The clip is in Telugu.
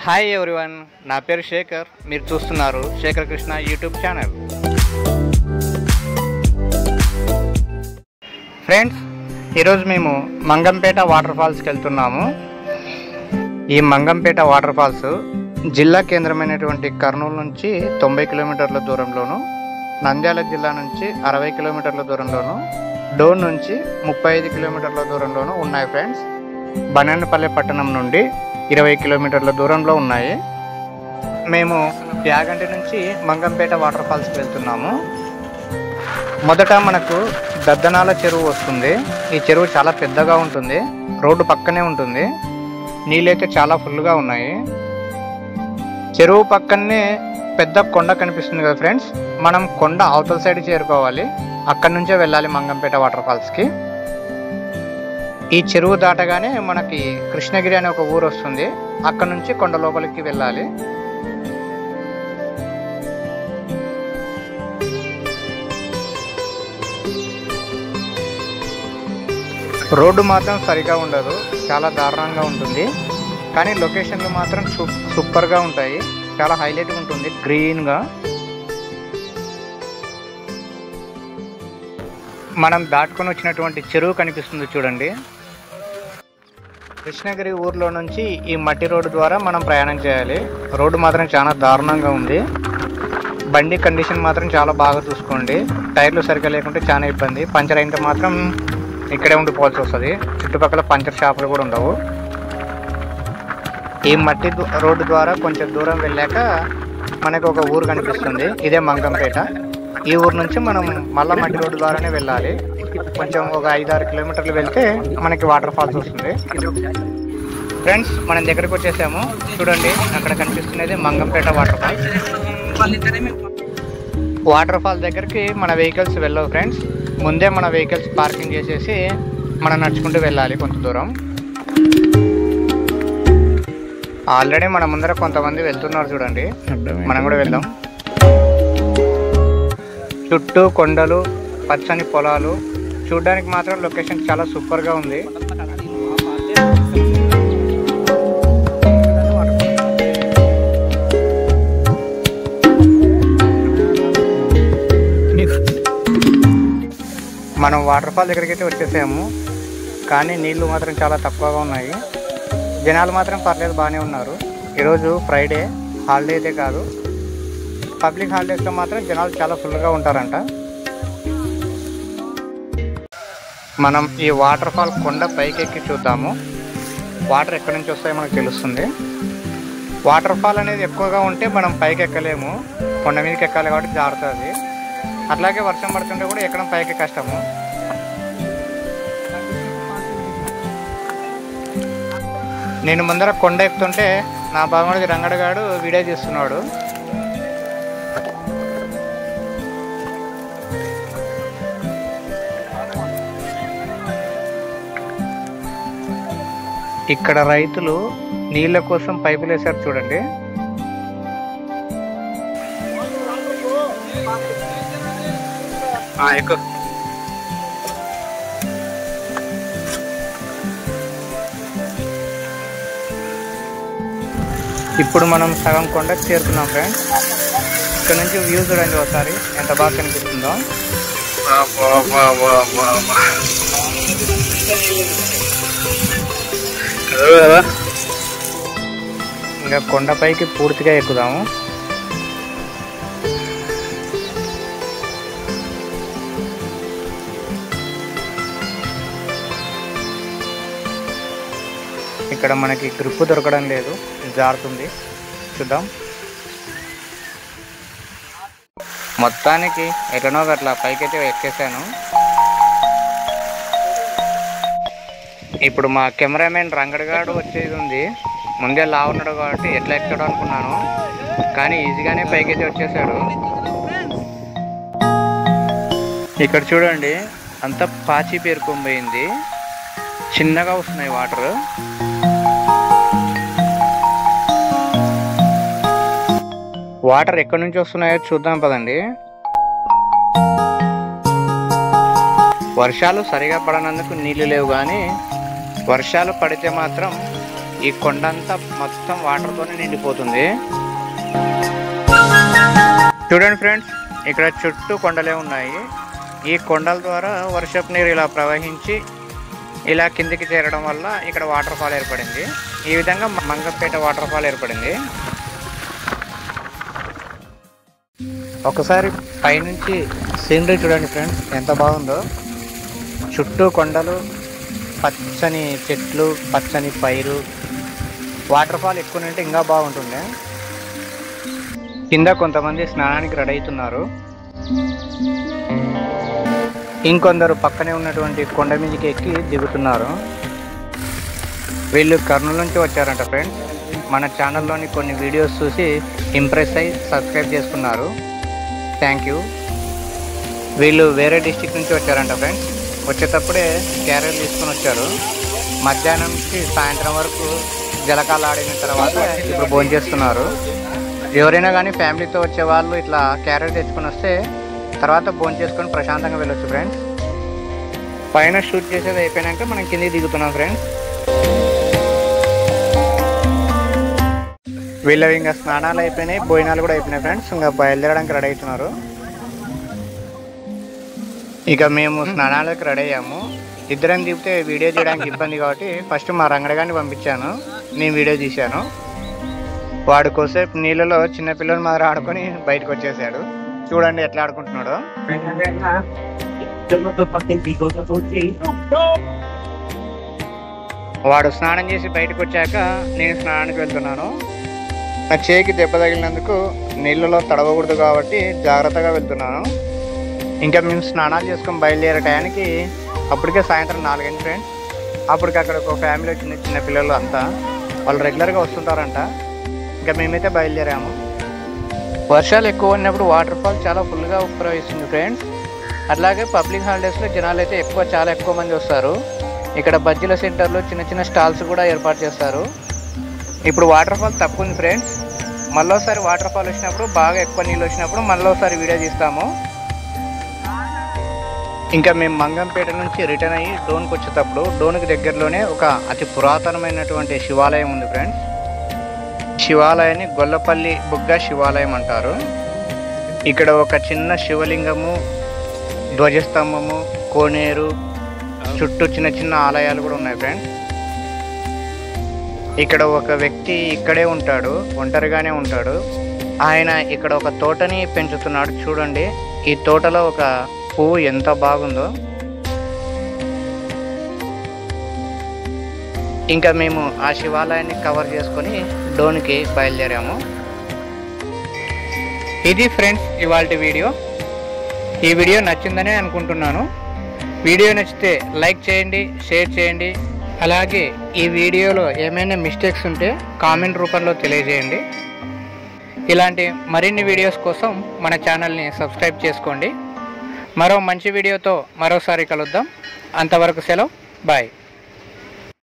హాయ్ ఎవ్రీవన్, నా పేరు శేఖర్. మీరు చూస్తున్నారు Shekhar Krishna YouTube channel. Friends, ఈరోజు మేము మంగంపేట వాటర్ ఫాల్స్కి వెళ్తున్నాము. ఈ మంగంపేట వాటర్ ఫాల్స్ జిల్లా కేంద్రమైనటువంటి కర్నూలు నుంచి 90 కిలోమీటర్ల దూరంలోను, నంద్యాల జిల్లా నుంచి 60 కిలోమీటర్ల దూరంలోను, డోన్ నుంచి 35 కిలోమీటర్ల దూరంలోనూ ఉన్నాయి. ఫ్రెండ్స్, బనన్నపల్లె పట్టణం నుండి 20 కిలోమీటర్ల దూరంలో ఉన్నాయి. మేము యాగంటి నుంచి మంగంపేట వాటర్ ఫాల్స్కి వెళ్తున్నాము. మొదట మనకు దద్దనాల చెరువు వస్తుంది. ఈ చెరువు చాలా పెద్దగా ఉంటుంది, రోడ్డు పక్కనే ఉంటుంది. నీళ్ళైతే చాలా ఫుల్గా ఉన్నాయి. చెరువు పక్కనే పెద్ద కొండ కనిపిస్తుంది కదా ఫ్రెండ్స్, మనం కొండ అవతల సైడ్ చేరుకోవాలి. అక్కడి నుంచే వెళ్ళాలి మంగంపేట వాటర్ ఫాల్స్కి. ఈ చెరువు దాటగానే మనకి కృష్ణగిరి అనే ఒక ఊరు వస్తుంది. అక్కడ నుంచి కొండ లోపలికి వెళ్ళాలి. రోడ్డు మాత్రం సరిగా ఉండదు, చాలా దారుణంగా ఉంటుంది. కానీ లొకేషన్లు మాత్రం సూపర్గా ఉంటాయి. చాలా హైలైట్గా ఉంటుంది, గ్రీన్గా. మనం దాటుకొని వచ్చినటువంటి చెరువు కనిపిస్తుంది చూడండి. కృష్ణగిరి ఊర్లో నుంచి ఈ మట్టి రోడ్డు ద్వారా మనం ప్రయాణం చేయాలి. రోడ్డు మాత్రం చాలా దారుణంగా ఉంది. బండి కండిషన్ మాత్రం చాలా బాగా చూసుకోండి. టైర్లు సరిగ్గా లేకుంటే చాలా ఇబ్బంది. పంచర్ అయితే మాత్రం ఇక్కడే ఉండిపోవాల్సి వస్తుంది. చుట్టుపక్కల పంచర్ షాపులు కూడా ఉండవు. ఈ మట్టి రోడ్డు ద్వారా కొంచెం దూరం వెళ్ళాక మనకు ఒక ఊరు కనిపిస్తుంది. ఇదే మంగంపేట. ఈ ఊరు నుంచి మనం మళ్ళా మట్టి రోడ్డు ద్వారానే వెళ్ళాలి. కొంచెం ఒక 5-6 కిలోమీటర్లు వెళ్తే మనకి వాటర్ ఫాల్స్ వస్తుంది. ఫ్రెండ్స్, మనం దగ్గరకు వచ్చేసాము. చూడండి, అక్కడ కనిపిస్తున్నది Mangampeta water falls. Water fall దగ్గరికి మన వెహికల్స్ వెళ్ళవు ఫ్రెండ్స్. ముందే మన వెహికల్స్ పార్కింగ్ చేసేసి మనం నడుచుకుంటూ వెళ్ళాలి కొంత దూరం. ఆల్రెడీ మన ముందర కొంతమంది వెళ్తున్నారు చూడండి, మనం కూడా వెళ్దాం. చుట్టూ కొండలు, పచ్చని పొలాలు. చూడడానికి మాత్రం లొకేషన్ చాలా సూపర్గా ఉంది. మనం వాటర్ ఫాల్ దగ్గరికి అయితే వచ్చేసాము, కానీ నీళ్లు మాత్రం చాలా తక్కువగా ఉన్నాయి. జనాలు మాత్రం పర్లేదు, బాగానే ఉన్నారు. ఈరోజు ఫ్రైడే, హాలిడే అయితే కాదు. పబ్లిక్ హాలిడేస్లో మాత్రం జనాలు చాలా ఫుల్గా ఉంటారంట. మనం ఈ వాటర్ ఫాల్ కొండ పైకి ఎక్కి చూద్దాము. వాటర్ ఎక్కడి నుంచి వస్తాయో మనకు తెలుస్తుంది. వాటర్ ఫాల్ అనేది ఎక్కువగా ఉంటే మనం పైకి ఎక్కలేము, కొండ మీదకి ఎక్కాలి కాబట్టి జారుతుంది. అట్లాగే వర్షం పడుతుంటే కూడా ఎక్కడం పైకి కష్టము. నేను ముందర కొండ ఎక్కుతుంటే నా బాగుమడిది రంగడగాడు వీడియో చేస్తున్నాడు. ఇక్కడ రైతులు నీళ్ళ కోసం పైపులు వేశారు చూడండి. ఇప్పుడు మనం సగం కొండకు చేరుకున్నాం ఫ్రెండ్స్. ఇక్కడ నుంచి వ్యూ చూడండి ఒకసారి, ఎంత బాగా కనిపిస్తుందో. ఇంకా కొండపైకి పూర్తిగా ఎక్కుదాము. ఇక్కడ మనకి గ్రిప్ దొరకడం లేదు, జారుతుంది. చూద్దాం. మొత్తానికి ఎట్లనో అట్లా పైకైతే ఎక్కేసాను. ఇప్పుడు మా కెమెరామెన్ రంగడగాడు వచ్చేది ఉంది. ముందే లా ఉన్నాడు కాబట్టి ఎట్లా ఎక్కాడు అనుకున్నాను, కానీ ఈజీగానే పైకైతే వచ్చేసాడు. ఇక్కడ చూడండి, అంత పాచి పేరుకోబోయింది. చిన్నగా వస్తున్నాయి వాటర్. వాటర్ ఎక్కడి నుంచి వస్తున్నాయో చూద్దాం పదండి. వర్షాలు సరిగా పడనందుకు నీళ్లు లేవు, కానీ వర్షాలు పడితే మాత్రం ఈ కొండ అంతా మొత్తం వాటర్తోనే నిండిపోతుంది. చూడండి ఫ్రెండ్స్, ఇక్కడ చుట్టూ కొండలే ఉన్నాయి. ఈ కొండల ద్వారా వర్షపు నీరు ఇలా ప్రవహించి ఇలా కిందికి చేరడం వల్ల ఇక్కడ వాటర్ ఫాల్ ఏర్పడింది. ఈ విధంగా మంగంపేట వాటర్ ఫాల్ ఏర్పడింది. ఒకసారి పైనుంచి సీనరీ చూడండి ఫ్రెండ్స్, ఎంత బాగుందో. చుట్టూ కొండలు, పచ్చని చెట్లు, పచ్చని పైరు. వాటర్ ఫాల్ ఎక్కువ ఉంటే ఇంకా బాగుంటుంది. కింద కొంతమంది స్నానానికి రెడీ అవుతున్నారు. ఇంకొందరు పక్కనే ఉన్నటువంటి కొండ మీదకి ఎక్కి దిగుతున్నారు. వీళ్ళు కర్నూలు నుంచి వచ్చారంట ఫ్రెండ్స్. మన ఛానల్లోని కొన్ని వీడియోస్ చూసి ఇంప్రెస్ అయ్యి సబ్స్క్రైబ్ చేసుకున్నారు. Thank you. వీళ్ళు వేరే డిస్టిక్ నుంచి వచ్చారంట ఫ్రెండ్స్. వచ్చేటప్పుడే క్యారియర్ తీసుకొని వచ్చారు. మధ్యాహ్నం నుంచి సాయంత్రం వరకు జలకాలు ఆడిన తర్వాత ఇప్పుడు భోజనం చేస్తున్నారు. ఎవరైనా కానీ ఫ్యామిలీతో వచ్చే వాళ్ళు ఇట్లా క్యారియర్ తెచ్చుకొని వస్తే తర్వాత భోజనం చేసుకొని ప్రశాంతంగా వెళ్ళొచ్చు ఫ్రెండ్స్. పైన షూట్ చేసేది అయిపోయాక మనం కిందికి దిగుతున్నాం ఫ్రెండ్స్. వీళ్ళవి ఇంకా స్నానాలు అయిపోయినాయి, భోజనాలు కూడా అయిపోయినాయి ఫ్రెండ్స్. ఇంకా బయలుదేరడానికి రెడీ అవుతున్నారు. ఇక మేము స్నానాలకు రెడీ అయ్యాము. ఇద్దరం దిగితే వీడియో చేయడానికి ఇబ్బంది కాబట్టి ఫస్ట్ మా రంగడగాన్ని పంపించాను. నేను వీడియో తీశాను. వాడు కోసేపు నీళ్ళలో చిన్నపిల్లలు మాదిరి ఆడుకొని బయటకు వచ్చేసాడు. చూడండి ఎట్లా ఆడుకుంటున్నాడు. వాడు స్నానం చేసి బయటకు వచ్చాక నేను స్నానానికి వెళ్తున్నాను. నా చేయికి దెబ్బ తగిలినందుకు నీళ్ళలో తడవకూడదు కాబట్టి జాగ్రత్తగా వెళ్తున్నాను. ఇంకా మేము స్నానాలు చేసుకొని బయలుదేరే టయానికి అప్పటికే సాయంత్రం 4 అయింది ఫ్రెండ్స్. అప్పటికి అక్కడ ఒక ఫ్యామిలీ వచ్చింది, చిన్న పిల్లలు అంతా. వాళ్ళు రెగ్యులర్గా వస్తుంటారంట. ఇంకా మేమైతే బయలుదేరాము. వర్షాలు ఎక్కువ ఉన్నప్పుడు వాటర్ ఫాల్ చాలా ఫుల్గా ప్రవహిస్తుంది ఫ్రెండ్స్. అట్లాగే పబ్లిక్ హాలిడేస్లో జనాలు అయితే చాలా ఎక్కువ మంది వస్తారు. ఇక్కడ బజ్జీల సెంటర్లో చిన్న చిన్న స్టాల్స్ కూడా ఏర్పాటు చేస్తారు. ఇప్పుడు వాటర్ ఫాల్ తక్కువ ఉంది ఫ్రెండ్స్. మళ్ళీసారి వాటర్ ఫాల్ వచ్చినప్పుడు, బాగా ఎక్కువ నీళ్ళు వచ్చినప్పుడు మళ్ళీసారి వీడియో తీస్తాము. ఇంకా మేము మంగంపేట నుంచి రిటర్న్ అయ్యి డోన్కి వచ్చేటప్పుడు డోన్కి దగ్గరలోనే ఒక అతి పురాతనమైనటువంటి శివాలయం ఉంది ఫ్రెండ్స్. శివాలయాన్ని గొల్లపల్లి బుగ్గ శివాలయం అంటారు. ఇక్కడ ఒక చిన్న శివలింగము, ధ్వజస్తంభము, కోనేరు, చుట్టూ చిన్న చిన్న ఆలయాలు కూడా ఉన్నాయి ఫ్రెండ్స్. ఇక్కడ ఒక వ్యక్తి ఇక్కడే ఉంటాడు, ఒంటరిగానే ఉంటాడు. ఆయన ఇక్కడ ఒక తోటని పెంచుతున్నాడు. చూడండి, ఈ తోటలో ఒక పువ్వు ఎంత బాగుందో. ఇంకా మేము ఆ శివాలయాన్ని కవర్ చేసుకొని డోన్కి బయలుదేరాము. ఇది ఫ్రెండ్స్ ఇవాల్టి వీడియో. ఈ వీడియో నచ్చిందనే అనుకుంటున్నాను. వీడియో నచ్చితే లైక్ చేయండి, షేర్ చేయండి. అలాగే ఈ వీడియోలో ఏమైనా మిస్టేక్స్ ఉంటే కామెంట్ రూపంలో తెలియజేయండి. ఇలాంటి మరిన్ని వీడియోస్ కోసం మన ఛానల్ని సబ్స్క్రైబ్ చేసుకోండి. మరో మంచి వీడియోతో మరోసారి కలుద్దాం. అంతవరకు సెలవు, బాయ్.